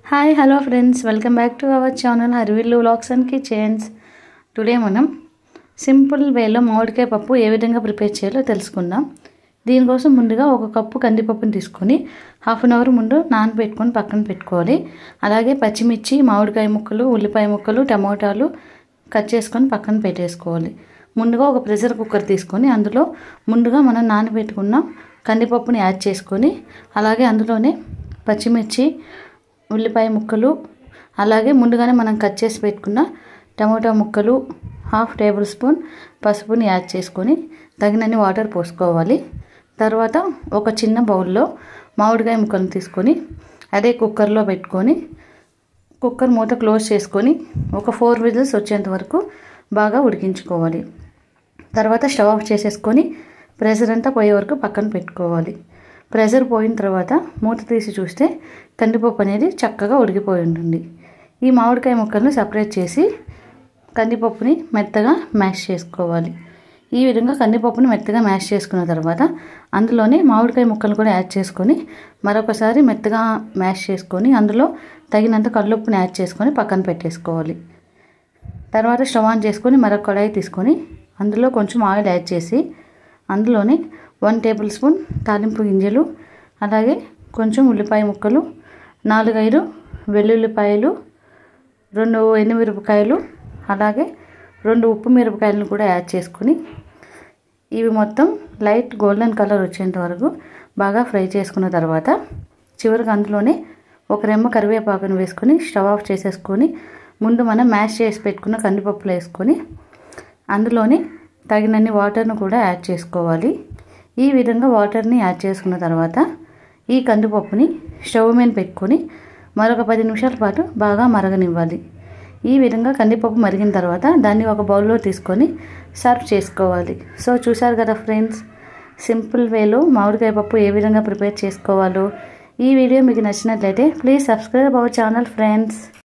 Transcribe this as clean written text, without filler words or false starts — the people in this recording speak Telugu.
Hi hello friends, welcome back to our channel Harivillu vlogs and kitchens. Today మనం సింపుల్ వేలో మామిడికాయ పప్పు ఏ విధంగా ప్రిపేర్ చేయాలో తెలుసుకుందాం. దీనికోసం ముందుగా ఒక కప్పు కందిపప్పుని తీసుకొని హాఫ్ అన్ అవర్ ముందు నానబెట్టుకొని పక్కన పెట్టుకోవాలి. అలాగే పచ్చిమిర్చి, మామిడికాయ ముక్కలు, ఉల్లిపాయ ముక్కలు, టమోటాలు కట్ చేసుకొని పక్కన పెట్టేసుకోవాలి. ముందుగా ఒక ప్రెషర్ కుక్కర్ తీసుకొని అందులో ముందుగా మనం నానబెట్టుకున్న కందిపప్పుని యాడ్ చేసుకొని అలాగే అందులోనే పచ్చిమిర్చి, ఉల్లిపాయ ముక్కలు, అలాగే ముందుగానే మనం కట్ చేసి పెట్టుకున్న టమోటా ముక్కలు, హాఫ్ టేబుల్ స్పూన్ పసుపుని యాడ్ చేసుకొని తగినన్ని వాటర్ పోసుకోవాలి. తర్వాత ఒక చిన్న బౌల్లో మామిడికాయ ముక్కలను తీసుకొని అదే కుక్కర్లో పెట్టుకొని కుక్కర్ మూత క్లోజ్ చేసుకొని ఒక 4 విజిల్స్ వచ్చేంత వరకు బాగా ఉడికించుకోవాలి. తర్వాత స్టవ్ ఆఫ్ చేసేసుకొని ప్రెషర్ అంతా పోయే వరకు పక్కన పెట్టుకోవాలి. ప్రెషర్ పోయిన తర్వాత మూత తీసి చూస్తే కందిపప్పు అనేది చక్కగా ఉడికిపోయి ఉంటుంది. ఈ మామిడికాయ ముక్కలను సపరేట్ చేసి కందిపప్పుని మెత్తగా మ్యాష్ చేసుకోవాలి. ఈ విధంగా కందిపప్పుని మెత్తగా మ్యాష్ చేసుకున్న తర్వాత అందులోనే మామిడికాయ ముక్కలు కూడా యాడ్ చేసుకొని మరొకసారి మెత్తగా మ్యాష్ చేసుకొని అందులో తగినంత కల్లుప్పుని యాడ్ చేసుకొని పక్కన పెట్టేసుకోవాలి. తర్వాత స్టవ్ ఆన్ చేసుకొని మరొక కడాయి తీసుకొని అందులో కొంచెం ఆయిల్ యాడ్ చేసి అందులోనే 1 టేబుల్ స్పూన్ తాలింపు గింజలు, అలాగే కొంచెం ఉల్లిపాయ ముక్కలు, 4-5 వెల్లుల్లిపాయలు, 2 ఎండుమిరపకాయలు, అలాగే 2 ఉప్పు మిరపకాయలను కూడా యాడ్ చేసుకొని ఇవి మొత్తం లైట్ గోల్డెన్ కలర్ వచ్చేంత వరకు బాగా ఫ్రై చేసుకున్న తర్వాత చివరికి అందులోనే ఒక రెమ్మ కరివేపాకును వేసుకొని స్టవ్ ఆఫ్ చేసేసుకొని ముందు మనం మ్యాష్ చేసి పెట్టుకున్న కందిపప్పులు వేసుకొని అందులోనే తగినన్ని వాటర్ను కూడా యాడ్ చేసుకోవాలి. ఈ విధంగా వాటర్ని యాడ్ చేసుకున్న తర్వాత ఈ కందిపప్పుని స్టవ్ మీద పెట్టుకొని మరొక 10 నిమిషాల పాటు బాగా మరగనివ్వాలి. ఈ విధంగా కందిపప్పు మరిగిన తర్వాత దాన్ని ఒక బౌల్లో తీసుకొని సర్వ్ చేసుకోవాలి. సో చూసారు కదా ఫ్రెండ్స్, సింపుల్ వేలో మామిడికాయ పప్పు ఏ విధంగా ప్రిపేర్ చేసుకోవాలో. ఈ వీడియో మీకు నచ్చినట్లయితే please subscribe our channel friends.